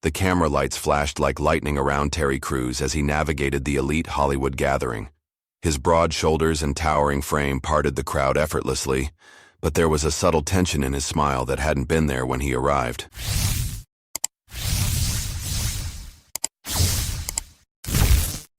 The camera lights flashed like lightning around Terry Crews as he navigated the elite Hollywood gathering. His broad shoulders and towering frame parted the crowd effortlessly, but there was a subtle tension in his smile that hadn't been there when he arrived.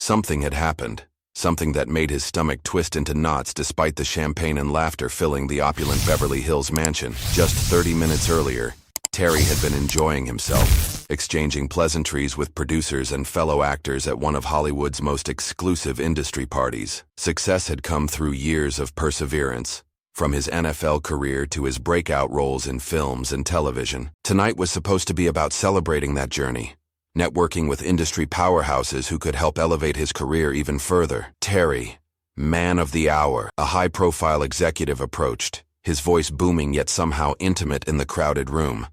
Something had happened, something that made his stomach twist into knots despite the champagne and laughter filling the opulent Beverly Hills mansion. Just 30 minutes earlier, Terry had been enjoying himself, exchanging pleasantries with producers and fellow actors at one of Hollywood's most exclusive industry parties. Success had come through years of perseverance, from his NFL career to his breakout roles in films and television. Tonight was supposed to be about celebrating that journey, networking with industry powerhouses who could help elevate his career even further. Terry, man of the hour, a high-profile executive approached, his voice booming yet somehow intimate in the crowded room.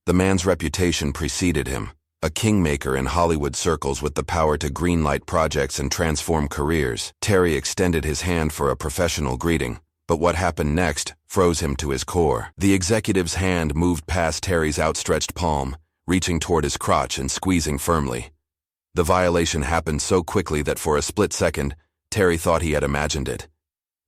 The man's reputation preceded him, a kingmaker in Hollywood circles with the power to greenlight projects and transform careers. Terry extended his hand for a professional greeting, but what happened next froze him to his core. The executive's hand moved past Terry's outstretched palm, reaching toward his crotch and squeezing firmly. The violation happened so quickly that for a split second, Terry thought he had imagined it.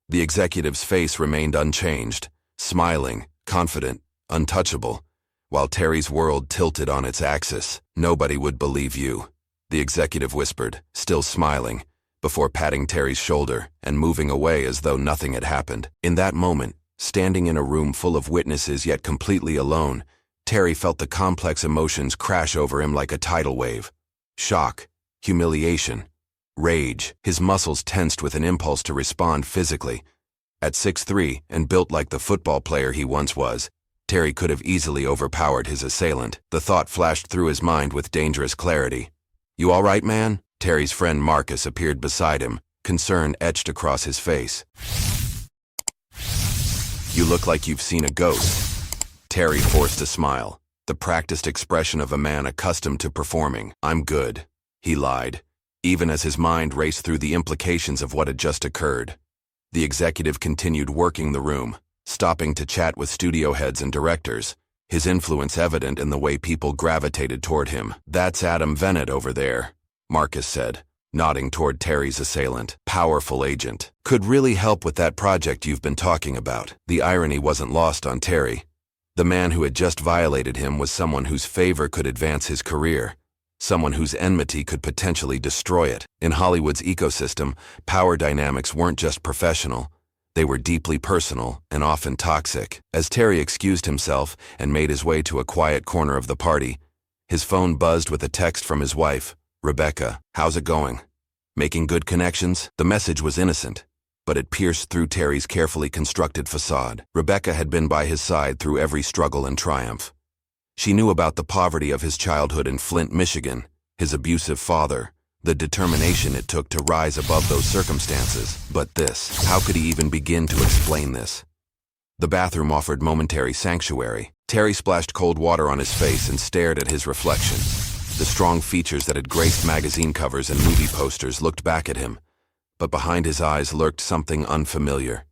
The executive's face remained unchanged, smiling, confident, untouchable, while Terry's world tilted on its axis. "Nobody would believe you," the executive whispered, still smiling, before patting Terry's shoulder and moving away as though nothing had happened. In that moment, standing in a room full of witnesses yet completely alone, Terry felt the complex emotions crash over him like a tidal wave. Shock, humiliation, rage. His muscles tensed with an impulse to respond physically. At 6'3" and built like the football player he once was, Terry could have easily overpowered his assailant. The thought flashed through his mind with dangerous clarity. "You all right, man?" Terry's friend Marcus appeared beside him, concern etched across his face. "You look like you've seen a ghost." Terry forced a smile, the practiced expression of a man accustomed to performing. "I'm good," he lied, even as his mind raced through the implications of what had just occurred. The executive continued working the room, stopping to chat with studio heads and directors, his influence evident in the way people gravitated toward him. "That's Adam Venett over there," Marcus said, nodding toward Terry's assailant. "Powerful agent. Could really help with that project you've been talking about." The irony wasn't lost on Terry. The man who had just violated him was someone whose favor could advance his career, someone whose enmity could potentially destroy it. In Hollywood's ecosystem, power dynamics weren't just professional. They were deeply personal and often toxic. As Terry excused himself and made his way to a quiet corner of the party, his phone buzzed with a text from his wife, Rebecca. "How's it going? Making good connections?" The message was innocent, but it pierced through Terry's carefully constructed facade. Rebecca had been by his side through every struggle and triumph. She knew about the poverty of his childhood in Flint, Michigan, his abusive father, the determination it took to rise above those circumstances. But this, how could he even begin to explain this? The bathroom offered momentary sanctuary. Terry splashed cold water on his face and stared at his reflection. The strong features that had graced magazine covers and movie posters looked back at him, but behind his eyes lurked something unfamiliar.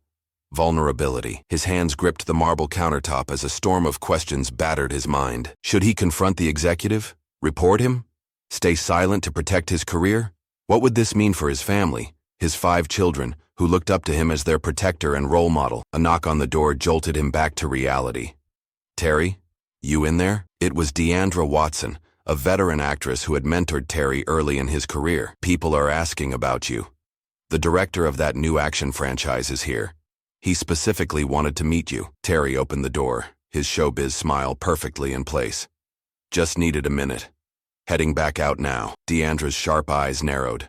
Vulnerability. His hands gripped the marble countertop as a storm of questions battered his mind. Should he confront the executive? Report him? Stay silent to protect his career? What would this mean for his family, his 5 children, who looked up to him as their protector and role model? A knock on the door jolted him back to reality. "Terry, you in there?" It was Deandra Watson, a veteran actress who had mentored Terry early in his career. "People are asking about you. The director of that new action franchise is here. He specifically wanted to meet you." Terry opened the door, his showbiz smile perfectly in place. "Just needed a minute. Heading back out now." Deandra's sharp eyes narrowed.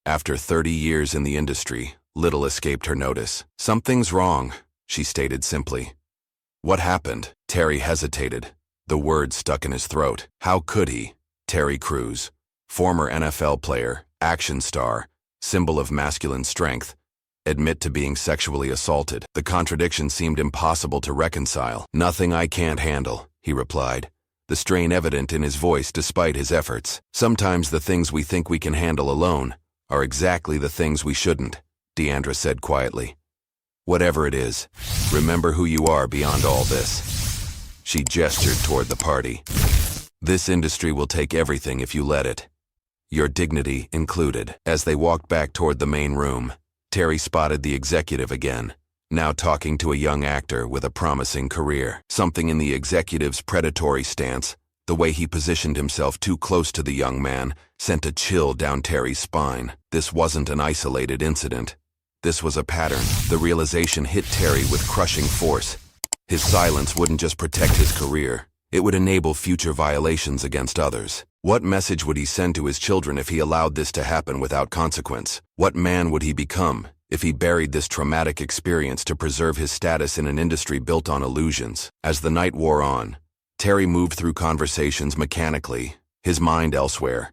After 30 years in the industry, little escaped her notice. "Something's wrong," she stated simply. "What happened?" Terry hesitated, the words stuck in his throat. How could he? Terry Crews, former NFL player, action star, symbol of masculine strength, admit to being sexually assaulted? The contradiction seemed impossible to reconcile. "Nothing I can't handle," he replied, the strain evident in his voice despite his efforts. "Sometimes the things we think we can handle alone are exactly the things we shouldn't," Deandra said quietly. "Whatever it is, remember who you are beyond all this." She gestured toward the party. This industry will take everything if you let it. Your dignity included. As they walked back toward the main room, Terry spotted the executive again, now talking to a young actor with a promising career. Something in the executive's predatory stance, the way he positioned himself too close to the young man, sent a chill down Terry's spine. This wasn't an isolated incident. This was a pattern. The realization hit Terry with crushing force. His silence wouldn't just protect his career, it would enable future violations against others. What message would he send to his children if he allowed this to happen without consequence? What man would he become if he buried this traumatic experience to preserve his status in an industry built on illusions? As the night wore on, Terry moved through conversations mechanically, his mind elsewhere,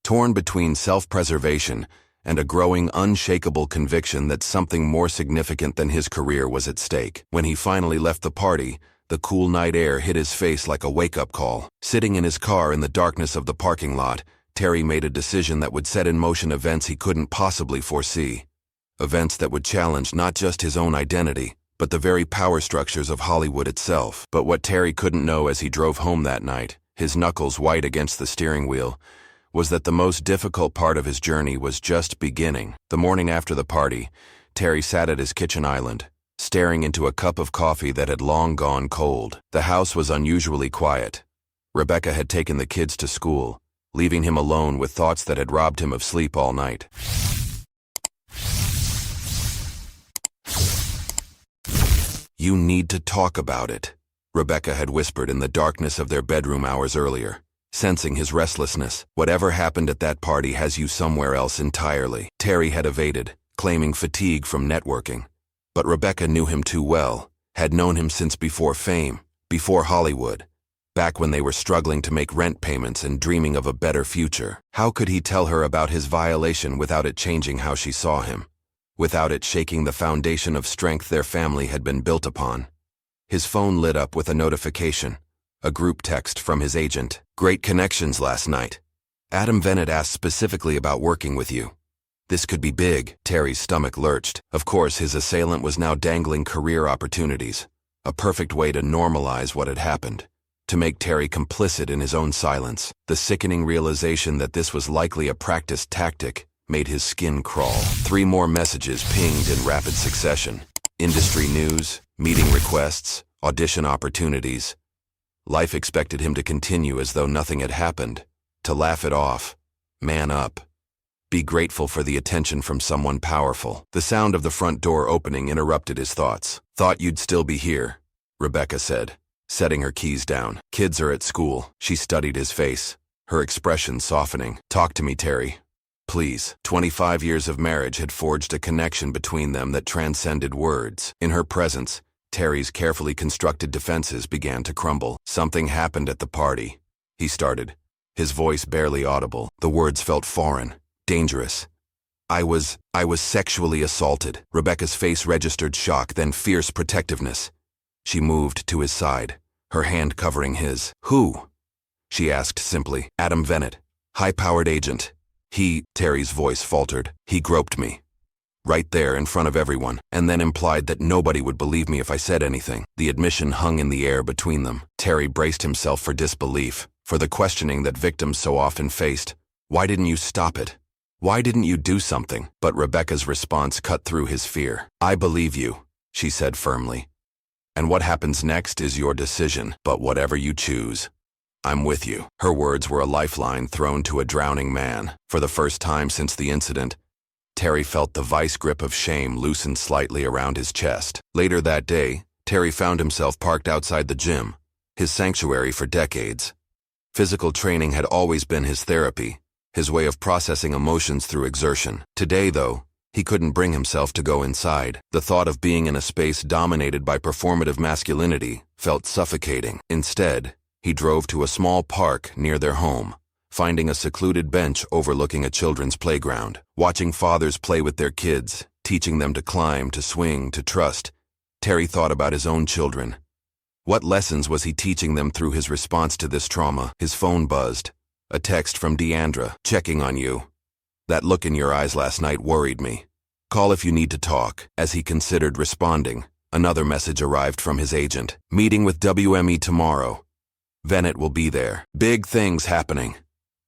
torn between self-preservation and a growing, unshakable conviction that something more significant than his career was at stake. When he finally left the party, the cool night air hit his face like a wake-up call. Sitting in his car in the darkness of the parking lot, Terry made a decision that would set in motion events he couldn't possibly foresee. Events that would challenge not just his own identity, but the very power structures of Hollywood itself. But what Terry couldn't know as he drove home that night, his knuckles white against the steering wheel, was that the most difficult part of his journey was just beginning. The morning after the party, Terry sat at his kitchen island, staring into a cup of coffee that had long gone cold. The house was unusually quiet. Rebecca had taken the kids to school, leaving him alone with thoughts that had robbed him of sleep all night. "You need to talk about it," Rebecca had whispered in the darkness of their bedroom hours earlier, sensing his restlessness. "Whatever happened at that party has you somewhere else entirely." Terry had evaded, claiming fatigue from networking. But Rebecca knew him too well, had known him since before fame, before Hollywood, back when they were struggling to make rent payments and dreaming of a better future. How could he tell her about his violation without it changing how she saw him, without it shaking the foundation of strength their family had been built upon? His phone lit up with a notification, a group text from his agent. "Great connections last night. Adam Bennett asked specifically about working with you. This could be big." Terry's stomach lurched. Of course, his assailant was now dangling career opportunities, a perfect way to normalize what had happened, to make Terry complicit in his own silence. The sickening realization that this was likely a practiced tactic made his skin crawl. 3 more messages pinged in rapid succession. Industry news, meeting requests, audition opportunities. Life expected him to continue as though nothing had happened, to laugh it off, man up, be grateful for the attention from someone powerful. The sound of the front door opening interrupted his thoughts. "Thought you'd still be here," Rebecca said, setting her keys down. "Kids are at school." She studied his face, her expression softening. "Talk to me, Terry. Please." 25 years of marriage had forged a connection between them that transcended words. In her presence, Terry's carefully constructed defenses began to crumble. "Something happened at the party," he started, his voice barely audible. The words felt foreign, dangerous. I was sexually assaulted." Rebecca's face registered shock, then fierce protectiveness. She moved to his side, her hand covering his. "Who?" she asked simply. "Adam Bennett, high-powered agent. Terry's voice faltered. "He groped me. Right there in front of everyone, and then implied that nobody would believe me if I said anything." The admission hung in the air between them. Terry braced himself for disbelief, for the questioning that victims so often faced. "Why didn't you stop it? Why didn't you do something?" But Rebecca's response cut through his fear. "I believe you," she said firmly. "And what happens next is your decision, but whatever you choose, I'm with you." Her words were a lifeline thrown to a drowning man. For the first time since the incident, Terry felt the vice grip of shame loosen slightly around his chest. Later that day, Terry found himself parked outside the gym, his sanctuary for decades. Physical training had always been his therapy, his way of processing emotions through exertion. Today, though, he couldn't bring himself to go inside. The thought of being in a space dominated by performative masculinity felt suffocating. Instead, he drove to a small park near their home, finding a secluded bench overlooking a children's playground. Watching fathers play with their kids, teaching them to climb, to swing, to trust, Terry thought about his own children. What lessons was he teaching them through his response to this trauma? His phone buzzed. A text from Deandra. "Checking on you. That look in your eyes last night worried me. Call if you need to talk." As he considered responding, another message arrived from his agent. "Meeting with WME tomorrow. Venet will be there. Big things happening.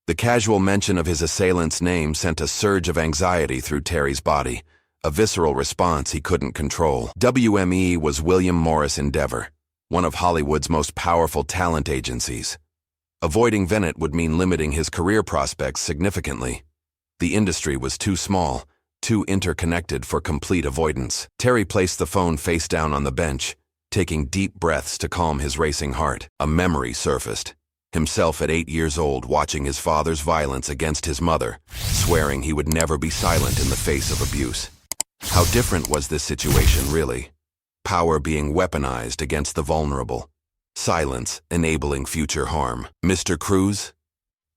The casual mention of his assailant's name sent a surge of anxiety through Terry's body, a visceral response he couldn't control. WME was William Morris Endeavor, one of Hollywood's most powerful talent agencies. Avoiding Venet would mean limiting his career prospects significantly. The industry was too small, too interconnected for complete avoidance. Terry placed the phone face down on the bench, taking deep breaths to calm his racing heart. A memory surfaced. Himself at 8 years old watching his father's violence against his mother, swearing he would never be silent in the face of abuse. How different was this situation, really? Power being weaponized against the vulnerable. Silence enabling future harm. Mr. Cruz?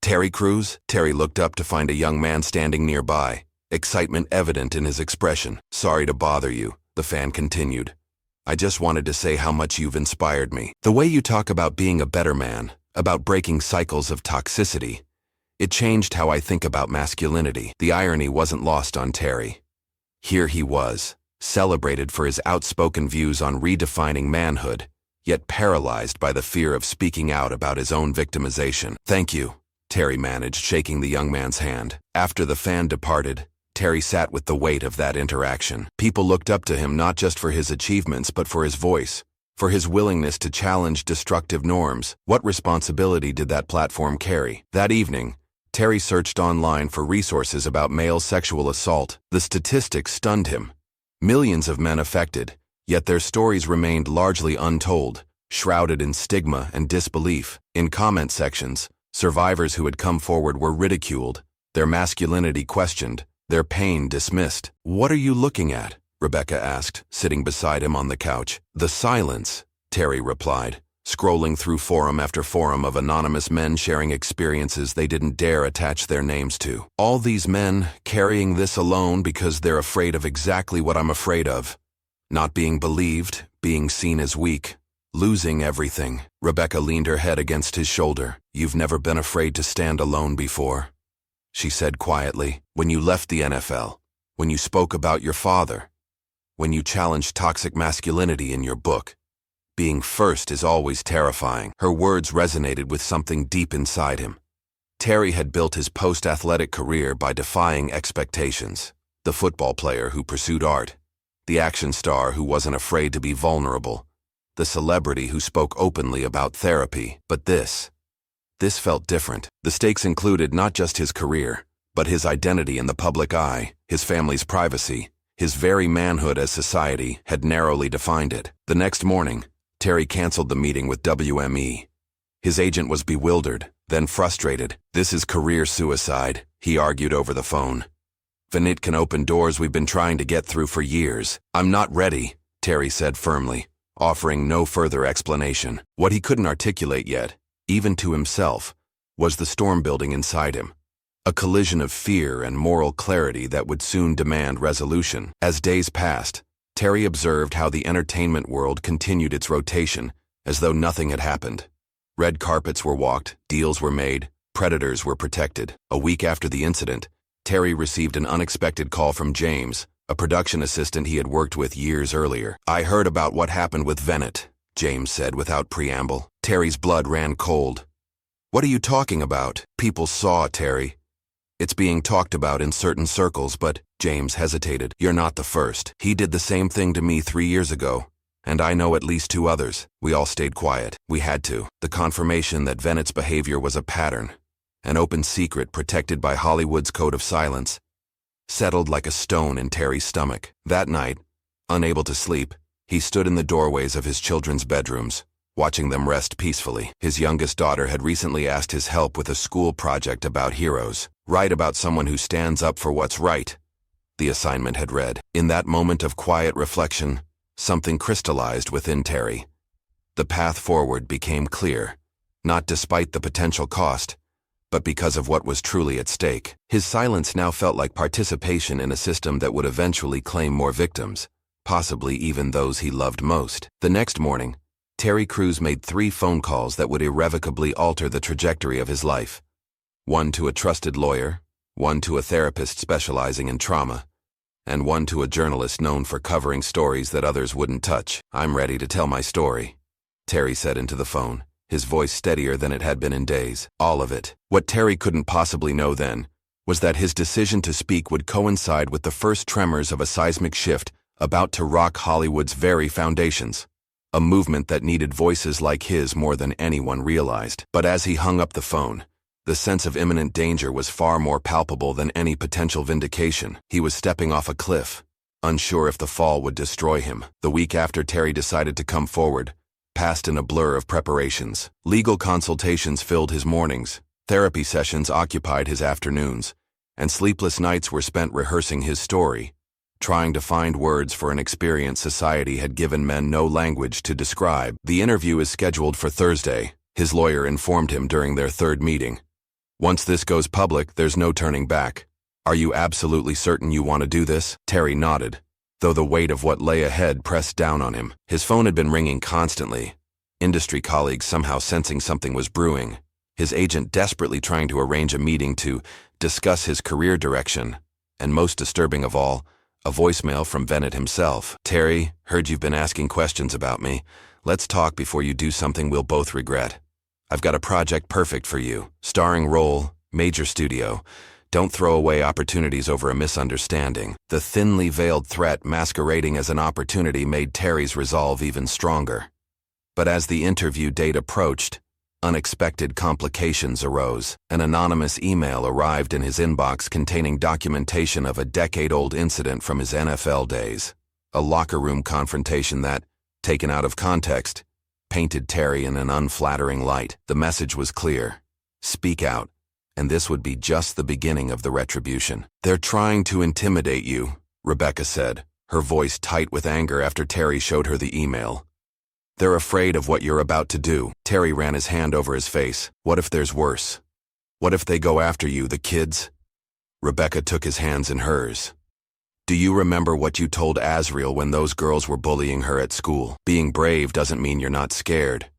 Terry Cruz? Terry looked up to find a young man standing nearby, excitement evident in his expression. Sorry to bother you, the fan continued. I just wanted to say how much you've inspired me. The way you talk about being a better man, about breaking cycles of toxicity, it changed how I think about masculinity. The irony wasn't lost on Terry. Here he was, celebrated for his outspoken views on redefining manhood, yet paralyzed by the fear of speaking out about his own victimization. Thank you, Terry managed, shaking the young man's hand. After the fan departed, Terry sat with the weight of that interaction. People looked up to him not just for his achievements but for his voice, for his willingness to challenge destructive norms. What responsibility did that platform carry? That evening, Terry searched online for resources about male sexual assault. The statistics stunned him. Millions of men affected, yet their stories remained largely untold, shrouded in stigma and disbelief. In comment sections, survivors who had come forward were ridiculed, their masculinity questioned, their pain dismissed. What are you looking at? Rebecca asked, sitting beside him on the couch. The silence, Terry replied, scrolling through forum after forum of anonymous men sharing experiences they didn't dare attach their names to. All these men carrying this alone because they're afraid of exactly what I'm afraid of. Not being believed, being seen as weak, losing everything. Rebecca leaned her head against his shoulder. You've never been afraid to stand alone before, she said quietly. When you left the NFL, when you spoke about your father, when you challenged toxic masculinity in your book, being first is always terrifying. Her words resonated with something deep inside him. Terry had built his post-athletic career by defying expectations. The football player who pursued art, the action star who wasn't afraid to be vulnerable, the celebrity who spoke openly about therapy. But this felt different. The stakes included not just his career, but his identity in the public eye, his family's privacy, his very manhood as society had narrowly defined it. The next morning, Terry canceled the meeting with WME. His agent was bewildered, then frustrated. This is career suicide, he argued over the phone. Venet can open doors we've been trying to get through for years. I'm not ready, Terry said firmly, offering no further explanation. What he couldn't articulate yet, even to himself, was the storm building inside him. A collision of fear and moral clarity that would soon demand resolution. As days passed, Terry observed how the entertainment world continued its rotation, as though nothing had happened. Red carpets were walked, deals were made, predators were protected. A week after the incident, Terry received an unexpected call from James, a production assistant he had worked with years earlier. I heard about what happened with Venet, James said without preamble. Terry's blood ran cold. What are you talking about? People saw, Terry. It's being talked about in certain circles, but James hesitated. You're not the first. He did the same thing to me 3 years ago, and I know at least 2 others. We all stayed quiet. We had to. The confirmation that Venet's behavior was a pattern, an open secret protected by Hollywood's code of silence, settled like a stone in Terry's stomach. That night, unable to sleep, he stood in the doorways of his children's bedrooms, watching them rest peacefully. His youngest daughter had recently asked his help with a school project about heroes. Write about someone who stands up for what's right, the assignment had read. In that moment of quiet reflection, something crystallized within Terry. The path forward became clear, not despite the potential cost, but because of what was truly at stake. His silence now felt like participation in a system that would eventually claim more victims, possibly even those he loved most. The next morning, Terry Crews made 3 phone calls that would irrevocably alter the trajectory of his life. One to a trusted lawyer, one to a therapist specializing in trauma, and one to a journalist known for covering stories that others wouldn't touch. I'm ready to tell my story, Terry said into the phone, his voice steadier than it had been in days. All of it. What Terry couldn't possibly know then was that his decision to speak would coincide with the first tremors of a seismic shift about to rock Hollywood's very foundations. A movement that needed voices like his more than anyone realized. But as he hung up the phone, the sense of imminent danger was far more palpable than any potential vindication. He was stepping off a cliff, unsure if the fall would destroy him. The week after Terry decided to come forward, passed in a blur of preparations. Legal consultations filled his mornings, therapy sessions occupied his afternoons, and sleepless nights were spent rehearsing his story, trying to find words for an experience society had given men no language to describe. The interview is scheduled for Thursday, his lawyer informed him during their third meeting. Once this goes public, there's no turning back. Are you absolutely certain you want to do this? Terry nodded, though the weight of what lay ahead pressed down on him. His phone had been ringing constantly, industry colleagues somehow sensing something was brewing, his agent desperately trying to arrange a meeting to discuss his career direction, and most disturbing of all, a voicemail from Bennett himself. Terry, heard you've been asking questions about me. Let's talk before you do something we'll both regret. I've got a project perfect for you. Starring role, major studio. Don't throw away opportunities over a misunderstanding. The thinly veiled threat masquerading as an opportunity made Terry's resolve even stronger. But as the interview date approached, unexpected complications arose. An anonymous email arrived in his inbox containing documentation of a decade-old incident from his NFL days. A locker room confrontation that, taken out of context, painted Terry in an unflattering light. The message was clear. Speak out, and this would be just the beginning of the retribution. They're trying to intimidate you, Rebecca said, her voice tight with anger after Terry showed her the email. They're afraid of what you're about to do. Terry ran his hand over his face. What if there's worse? What if they go after you, the kids? Rebecca took his hands in hers. Do you remember what you told Azriel when those girls were bullying her at school? Being brave doesn't mean you're not scared.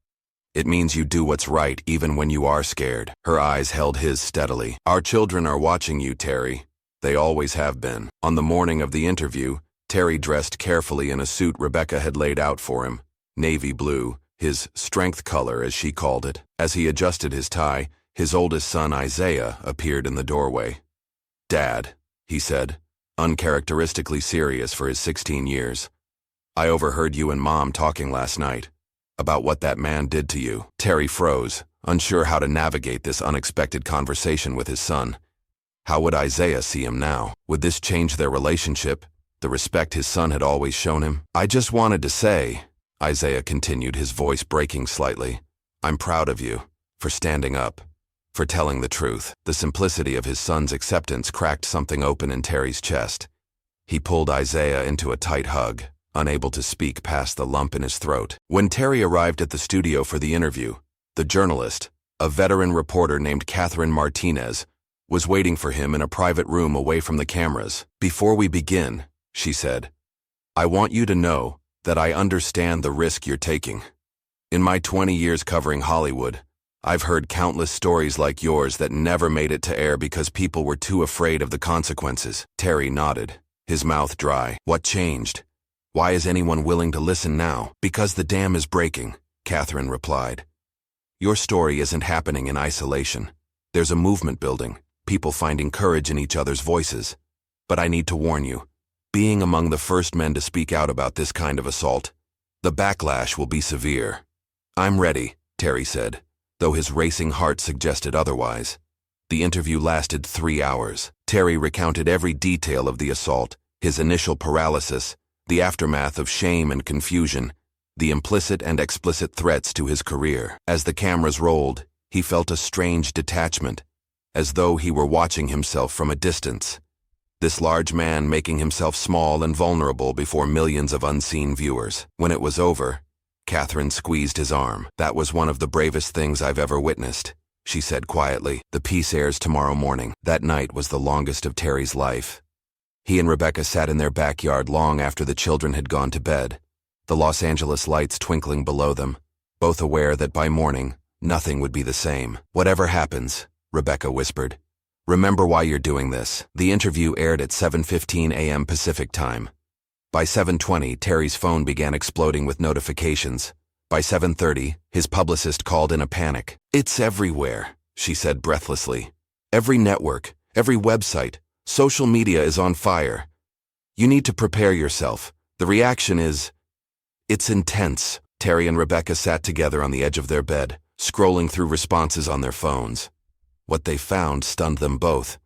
It means you do what's right even when you are scared. Her eyes held his steadily. Our children are watching you, Terry. They always have been. On the morning of the interview, Terry dressed carefully in a suit Rebecca had laid out for him, navy blue, his strength color as she called it. As he adjusted his tie, his oldest son Isaiah appeared in the doorway. Dad, he said, uncharacteristically serious for his 16 years. I overheard you and Mom talking last night about what that man did to you. Terry froze, unsure how to navigate this unexpected conversation with his son. How would Isaiah see him now? Would this change their relationship, the respect his son had always shown him? I just wanted to say, Isaiah continued, his voice breaking slightly, I'm proud of you, for standing up, for telling the truth. The simplicity of his son's acceptance cracked something open in Terry's chest. He pulled Isaiah into a tight hug, unable to speak past the lump in his throat. When Terry arrived at the studio for the interview, the journalist, a veteran reporter named Catherine Martinez, was waiting for him in a private room away from the cameras. Before we begin, she said, I want you to know that I understand the risk you're taking. In my 20 years covering Hollywood, I've heard countless stories like yours that never made it to air because people were too afraid of the consequences. Terry nodded, his mouth dry. What changed? Why is anyone willing to listen now? Because the dam is breaking, Catherine replied. Your story isn't happening in isolation. There's a movement building, people finding courage in each other's voices. But I need to warn you, being among the first men to speak out about this kind of assault, the backlash will be severe. I'm ready, Terry said, though his racing heart suggested otherwise. The interview lasted 3 hours. Terry recounted every detail of the assault, his initial paralysis, the aftermath of shame and confusion, the implicit and explicit threats to his career. As the cameras rolled, he felt a strange detachment, as though he were watching himself from a distance. This large man making himself small and vulnerable before millions of unseen viewers. When it was over, Catherine squeezed his arm. That was one of the bravest things I've ever witnessed, she said quietly. The piece airs tomorrow morning. That night was the longest of Terry's life. He and Rebecca sat in their backyard long after the children had gone to bed, the Los Angeles lights twinkling below them, both aware that by morning, nothing would be the same. Whatever happens, Rebecca whispered, remember why you're doing this. The interview aired at 7:15 a.m. Pacific time. By 7:20, Terry's phone began exploding with notifications, By 7:30, his publicist called in a panic. "It's everywhere," she said breathlessly. "Every network, every website, social media is on fire. You need to prepare yourself. The reaction is... It's intense." Terry and Rebecca sat together on the edge of their bed, scrolling through responses on their phones. What they found stunned them both.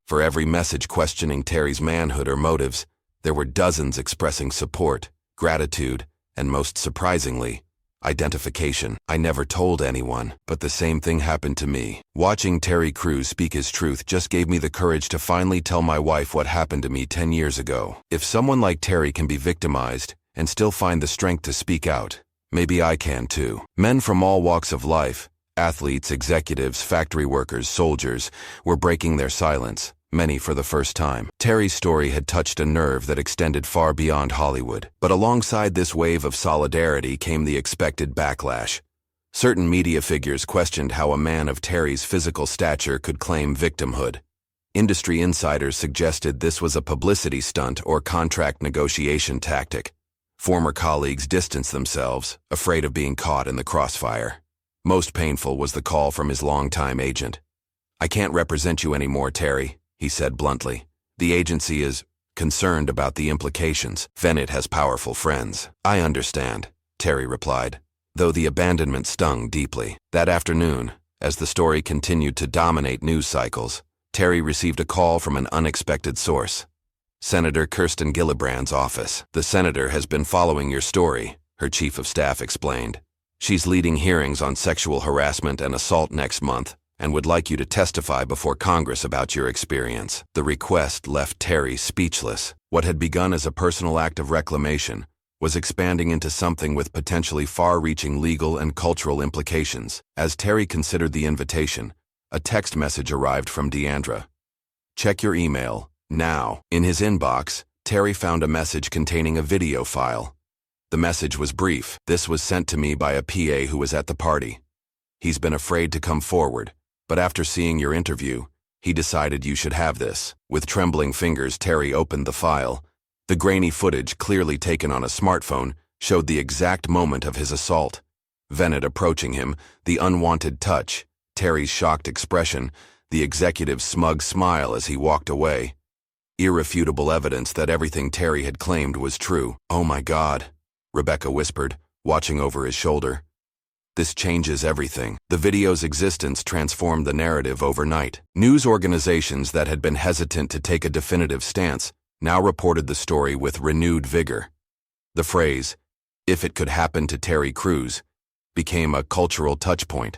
For every message questioning Terry's manhood or motives, there were dozens expressing support, gratitude, and most surprisingly, identification. "I never told anyone, but the same thing happened to me. Watching Terry Crews speak his truth just gave me the courage to finally tell my wife what happened to me 10 years ago. If someone like Terry can be victimized and still find the strength to speak out, maybe I can too." Men from all walks of life, athletes, executives, factory workers, soldiers, were breaking their silence, many for the first time. Terry's story had touched a nerve that extended far beyond Hollywood. But alongside this wave of solidarity came the expected backlash. Certain media figures questioned how a man of Terry's physical stature could claim victimhood. Industry insiders suggested this was a publicity stunt or contract negotiation tactic. Former colleagues distanced themselves, afraid of being caught in the crossfire. Most painful was the call from his longtime agent. "I can't represent you anymore, Terry," he said bluntly. "The agency is concerned about the implications. Bennett has powerful friends." "I understand," Terry replied, though the abandonment stung deeply. That afternoon, as the story continued to dominate news cycles, Terry received a call from an unexpected source. Senator Kirsten Gillibrand's office. "The senator has been following your story," her chief of staff explained. "She's leading hearings on sexual harassment and assault next month, and would like you to testify before Congress about your experience." The request left Terry speechless. What had begun as a personal act of reclamation was expanding into something with potentially far-reaching legal and cultural implications. As Terry considered the invitation, a text message arrived from Deandra. "Check your email, now." In his inbox, Terry found a message containing a video file. The message was brief. "This was sent to me by a PA who was at the party. He's been afraid to come forward, but after seeing your interview, he decided you should have this." With trembling fingers, Terry opened the file. The grainy footage, clearly taken on a smartphone, showed the exact moment of his assault. Bennett approaching him, the unwanted touch, Terry's shocked expression, the executive's smug smile as he walked away. Irrefutable evidence that everything Terry had claimed was true. "Oh my God," Rebecca whispered, watching over his shoulder. "This changes everything." The video's existence transformed the narrative overnight. News organizations that had been hesitant to take a definitive stance now reported the story with renewed vigor. The phrase, "if it could happen to Terry Crews," became a cultural touchpoint,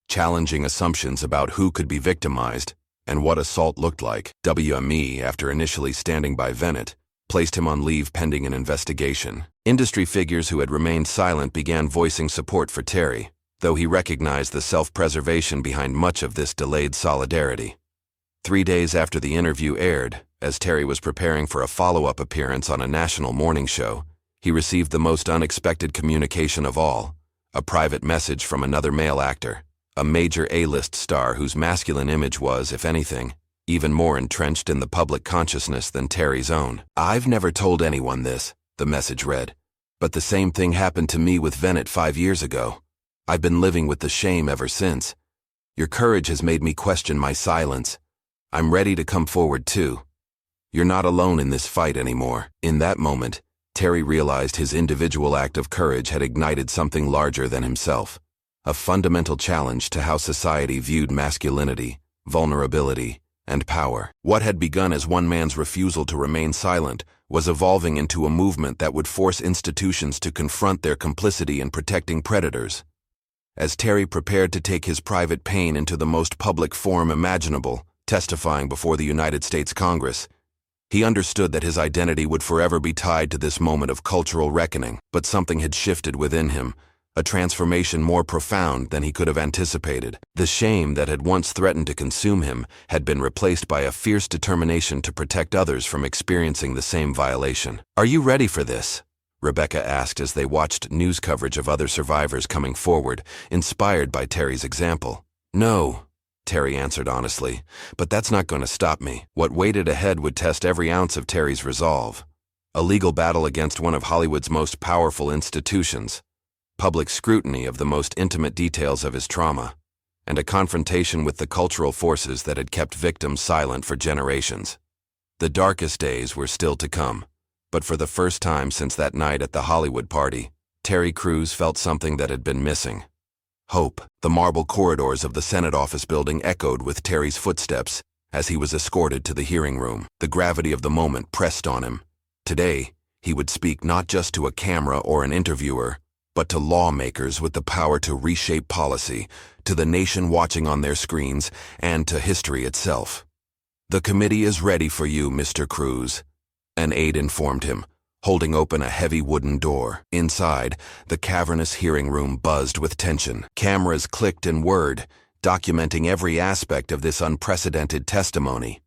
challenging assumptions about who could be victimized and what assault looked like. WME, after initially standing by Bennett, placed him on leave pending an investigation. Industry figures who had remained silent began voicing support for Terry, though he recognized the self-preservation behind much of this delayed solidarity. 3 days after the interview aired, as Terry was preparing for a follow-up appearance on a national morning show, he received the most unexpected communication of all, a private message from another male actor, a major A-list star whose masculine image was, if anything, even more entrenched in the public consciousness than Terry's own. "I've never told anyone this," the message read, "but the same thing happened to me with Bennett 5 years ago. I've been living with the shame ever since. Your courage has made me question my silence. I'm ready to come forward too. You're not alone in this fight anymore." In that moment, Terry realized his individual act of courage had ignited something larger than himself, a fundamental challenge to how society viewed masculinity, vulnerability, and power. What had begun as one man's refusal to remain silent was evolving into a movement that would force institutions to confront their complicity in protecting predators. As Terry prepared to take his private pain into the most public forum imaginable, testifying before the United States Congress, he understood that his identity would forever be tied to this moment of cultural reckoning. But something had shifted within him, a transformation more profound than he could have anticipated. The shame that had once threatened to consume him had been replaced by a fierce determination to protect others from experiencing the same violation. "Are you ready for this?" Rebecca asked as they watched news coverage of other survivors coming forward, inspired by Terry's example. "No," Terry answered honestly, "but that's not going to stop me." What waited ahead would test every ounce of Terry's resolve. A legal battle against one of Hollywood's most powerful institutions. public scrutiny of the most intimate details of his trauma, and a confrontation with the cultural forces that had kept victims silent for generations. The darkest days were still to come, but for the first time since that night at the Hollywood party, Terry Crews felt something that had been missing. Hope. The marble corridors of the Senate office building echoed with Terry's footsteps as he was escorted to the hearing room. The gravity of the moment pressed on him. Today, he would speak not just to a camera or an interviewer, but to lawmakers with the power to reshape policy, to the nation watching on their screens, and to history itself. "The committee is ready for you, Mr. Crews," an aide informed him, holding open a heavy wooden door. Inside, the cavernous hearing room buzzed with tension. Cameras clicked and whirred, documenting every aspect of this unprecedented testimony.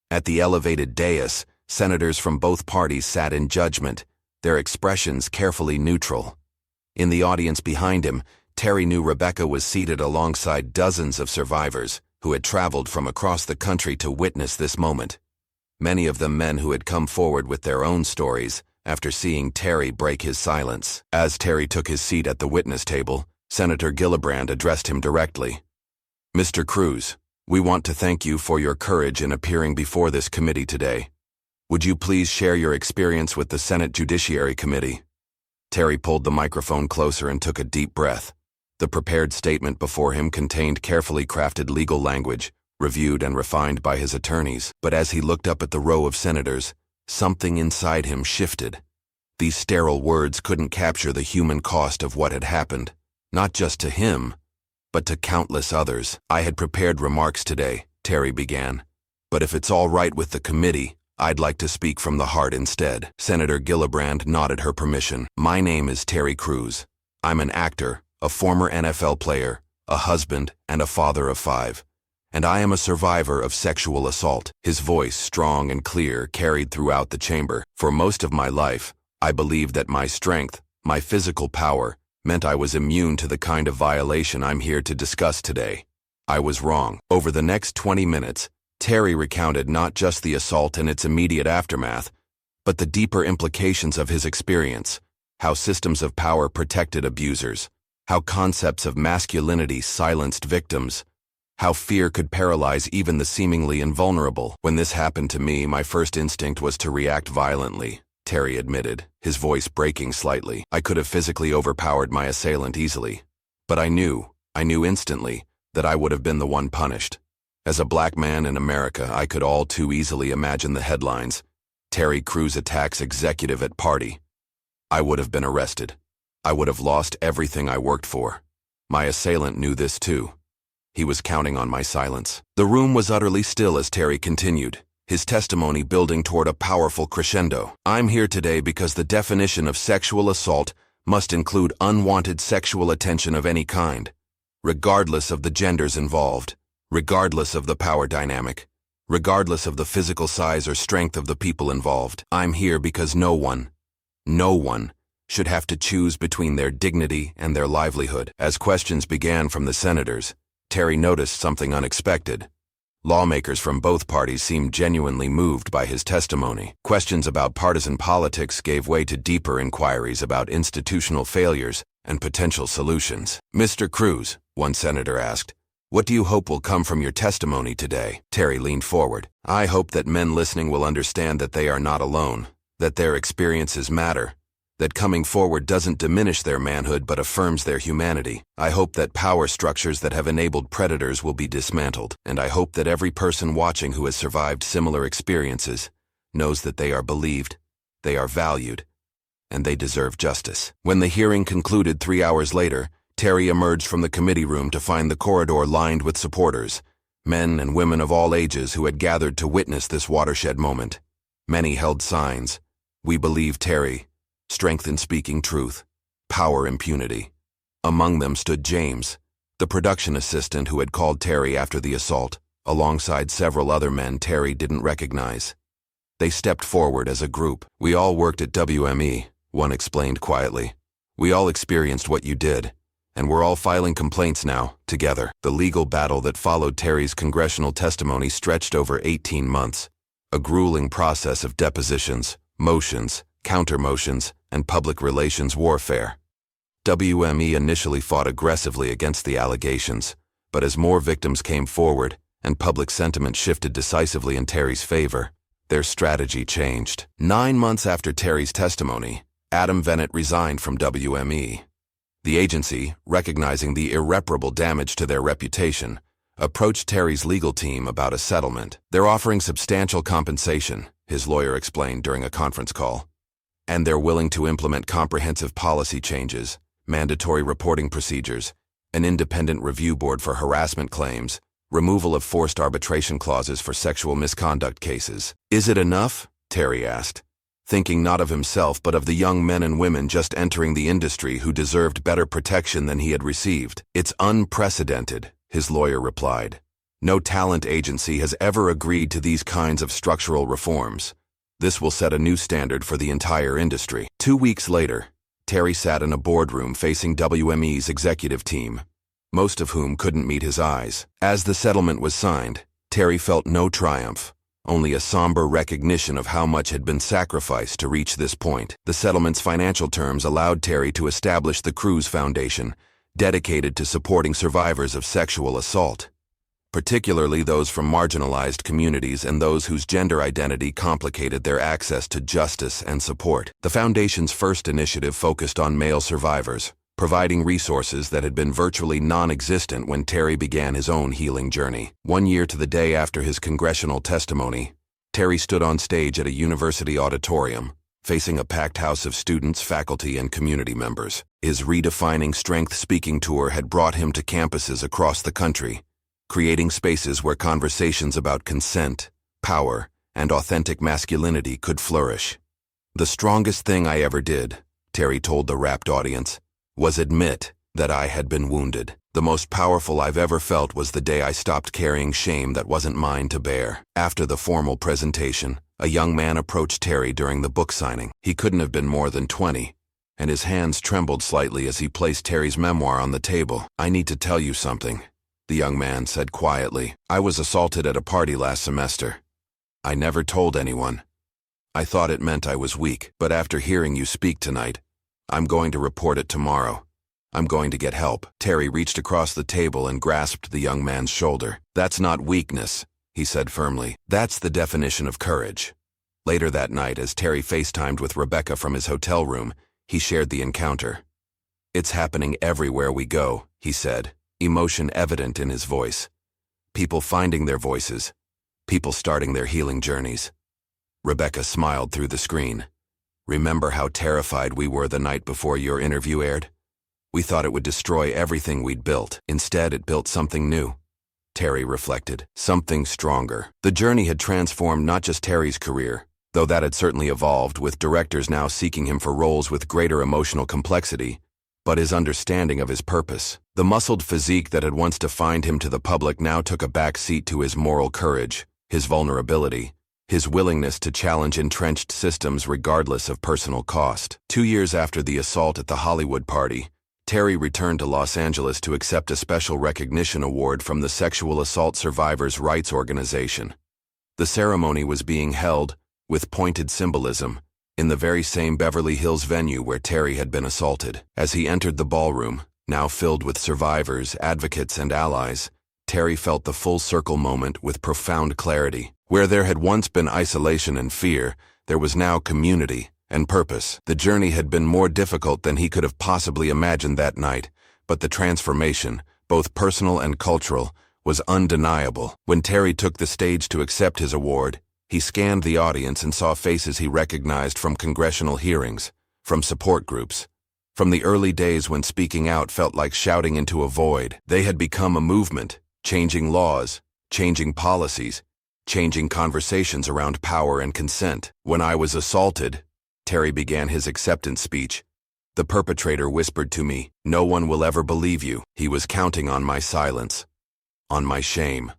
At the elevated dais, senators from both parties sat in judgment, their expressions carefully neutral. In the audience behind him, Terry knew Rebecca was seated alongside dozens of survivors who had traveled from across the country to witness this moment. Many of them men who had come forward with their own stories after seeing Terry break his silence. As Terry took his seat at the witness table, Senator Gillibrand addressed him directly. "Mr. Crews, we want to thank you for your courage in appearing before this committee today. Would you please share your experience with the Senate Judiciary Committee?" Terry pulled the microphone closer and took a deep breath. The prepared statement before him contained carefully crafted legal language, reviewed and refined by his attorneys. But as he looked up at the row of senators, something inside him shifted. These sterile words couldn't capture the human cost of what had happened, not just to him, but to countless others. "I had prepared remarks today," Terry began, "but if it's all right with the committee, I'd like to speak from the heart instead." Senator Gillibrand nodded her permission. "My name is Terry Crews. I'm an actor, a former NFL player, a husband, and a father of 5. And I am a survivor of sexual assault." His voice, strong and clear, carried throughout the chamber. "For most of my life, I believed that my strength, my physical power, meant I was immune to the kind of violation I'm here to discuss today. I was wrong." Over the next 20 minutes, Terry recounted not just the assault and its immediate aftermath, but the deeper implications of his experience, how systems of power protected abusers, how concepts of masculinity silenced victims, how fear could paralyze even the seemingly invulnerable. "When this happened to me, my first instinct was to react violently," Terry admitted, his voice breaking slightly. "I could have physically overpowered my assailant easily. But I knew instantly, that I would have been the one punished. As a black man in America, I could all too easily imagine the headlines. Terry Crews attacks executive at party. I would have been arrested. I would have lost everything I worked for. My assailant knew this too. He was counting on my silence." The room was utterly still as Terry continued, his testimony building toward a powerful crescendo. "I'm here today because the definition of sexual assault must include unwanted sexual attention of any kind, regardless of the genders involved, regardless of the power dynamic, regardless of the physical size or strength of the people involved. I'm here because no one should have to choose between their dignity and their livelihood." As questions began from the senators, Terry noticed something unexpected. Lawmakers from both parties seemed genuinely moved by his testimony. Questions about partisan politics gave way to deeper inquiries about institutional failures and potential solutions. "Mr. Crews," one senator asked, "what do you hope will come from your testimony today?" Terry leaned forward. "I hope that men listening will understand that they are not alone, that their experiences matter, that coming forward doesn't diminish their manhood but affirms their humanity. I hope that power structures that have enabled predators will be dismantled, and I hope that every person watching who has survived similar experiences knows that they are believed, they are valued, and they deserve justice." When the hearing concluded 3 hours later, Terry emerged from the committee room to find the corridor lined with supporters, men and women of all ages who had gathered to witness this watershed moment. Many held signs, "We believe Terry," "Strength in speaking truth," "Power impunity." Among them stood James, the production assistant who had called Terry after the assault, alongside several other men Terry didn't recognize. They stepped forward as a group. "We all worked at WME, one explained quietly. "We all experienced what you did, and we're all filing complaints now, together." The legal battle that followed Terry's congressional testimony stretched over 18 months, a grueling process of depositions, motions, counter-motions, and public relations warfare. WME initially fought aggressively against the allegations, but as more victims came forward and public sentiment shifted decisively in Terry's favor, their strategy changed. 9 months after Terry's testimony, Adam Bennett resigned from WME. The agency, recognizing the irreparable damage to their reputation, approached Terry's legal team about a settlement. They're offering substantial compensation, his lawyer explained during a conference call, and they're willing to implement comprehensive policy changes, mandatory reporting procedures, an independent review board for harassment claims, removal of forced arbitration clauses for sexual misconduct cases. Is it enough? Terry asked, thinking not of himself but of the young men and women just entering the industry who deserved better protection than he had received. It's unprecedented, his lawyer replied. No talent agency has ever agreed to these kinds of structural reforms. This will set a new standard for the entire industry. 2 weeks later, Terry sat in a boardroom facing WME's executive team, most of whom couldn't meet his eyes. As the settlement was signed, Terry felt no triumph, only a somber recognition of how much had been sacrificed to reach this point. The settlement's financial terms allowed Terry to establish the Cruz Foundation, dedicated to supporting survivors of sexual assault, particularly those from marginalized communities and those whose gender identity complicated their access to justice and support. The foundation's first initiative focused on male survivors, providing resources that had been virtually non-existent when Terry began his own healing journey. 1 year to the day after his congressional testimony, Terry stood on stage at a university auditorium, facing a packed house of students, faculty, and community members. His Redefining Strength speaking tour had brought him to campuses across the country, creating spaces where conversations about consent, power, and authentic masculinity could flourish. The strongest thing I ever did, Terry told the rapt audience, was admit that I had been wounded. The most powerful I've ever felt was the day I stopped carrying shame that wasn't mine to bear. After the formal presentation, a young man approached Terry during the book signing. He couldn't have been more than 20, and his hands trembled slightly as he placed Terry's memoir on the table. I need to tell you something, the young man said quietly. I was assaulted at a party last semester. I never told anyone. I thought it meant I was weak, but after hearing you speak tonight, I'm going to report it tomorrow. I'm going to get help. Terry reached across the table and grasped the young man's shoulder. That's not weakness, he said firmly. That's the definition of courage. Later that night, as Terry FaceTimed with Rebecca from his hotel room, he shared the encounter. It's happening everywhere we go, he said, emotion evident in his voice. People finding their voices. People starting their healing journeys. Rebecca smiled through the screen. Remember how terrified we were the night before your interview aired? We thought it would destroy everything we'd built. Instead, it built something new. Terry reflected. Something stronger. The journey had transformed not just Terry's career, though that had certainly evolved, with directors now seeking him for roles with greater emotional complexity, but his understanding of his purpose. The muscled physique that had once defined him to the public now took a back seat to his moral courage, his vulnerability, his willingness to challenge entrenched systems regardless of personal cost. 2 years after the assault at the Hollywood party, Terry returned to Los Angeles to accept a special recognition award from the Sexual Assault Survivors' Rights Organization. The ceremony was being held, with pointed symbolism, in the very same Beverly Hills venue where Terry had been assaulted. As he entered the ballroom, now filled with survivors, advocates, and allies, Terry felt the full circle moment with profound clarity. Where there had once been isolation and fear, there was now community and purpose. The journey had been more difficult than he could have possibly imagined that night, but the transformation, both personal and cultural, was undeniable. When Terry took the stage to accept his award, he scanned the audience and saw faces he recognized from congressional hearings, from support groups, from the early days when speaking out felt like shouting into a void. They had become a movement, changing laws, changing policies, changing conversations around power and consent. When I was assaulted, Terry began his acceptance speech. The perpetrator whispered to me, "No one will ever believe you." He was counting on my silence, on my shame,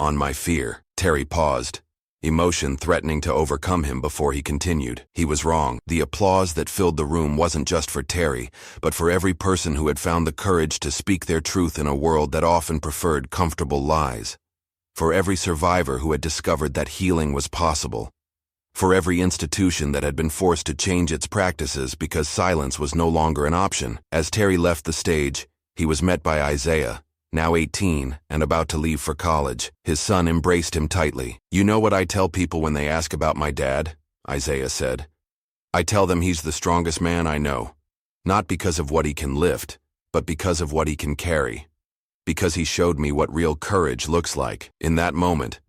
on my fear. Terry paused, emotion threatening to overcome him before he continued. He was wrong. The applause that filled the room wasn't just for Terry, but for every person who had found the courage to speak their truth in a world that often preferred comfortable lies. For every survivor who had discovered that healing was possible. For every institution that had been forced to change its practices because silence was no longer an option. As Terry left the stage, he was met by Isaiah, now 18 and about to leave for college. His son embraced him tightly. "You know what I tell people when they ask about my dad?" Isaiah said. "I tell them he's the strongest man I know. Not because of what he can lift, but because of what he can carry. Because he showed me what real courage looks like." In that moment,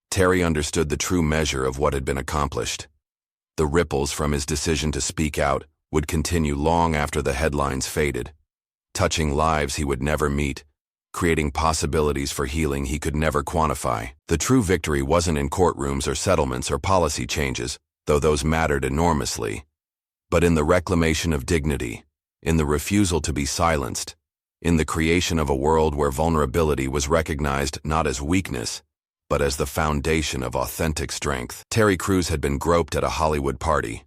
Terry understood the true measure of what had been accomplished. The ripples from his decision to speak out would continue long after the headlines faded, touching lives he would never meet, creating possibilities for healing he could never quantify. The true victory wasn't in courtrooms or settlements or policy changes, though those mattered enormously, but in the reclamation of dignity, in the refusal to be silenced, in the creation of a world where vulnerability was recognized not as weakness, but as the foundation of authentic strength. Terry Crews had been groped at a Hollywood party,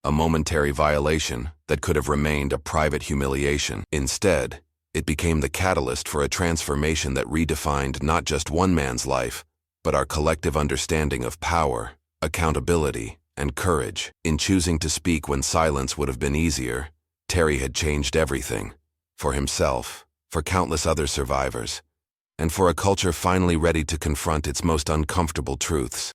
a momentary violation that could have remained a private humiliation. Instead, it became the catalyst for a transformation that redefined not just one man's life, but our collective understanding of power, accountability, and courage. In choosing to speak when silence would have been easier, Terry had changed everything. For himself, for countless other survivors, and for a culture finally ready to confront its most uncomfortable truths.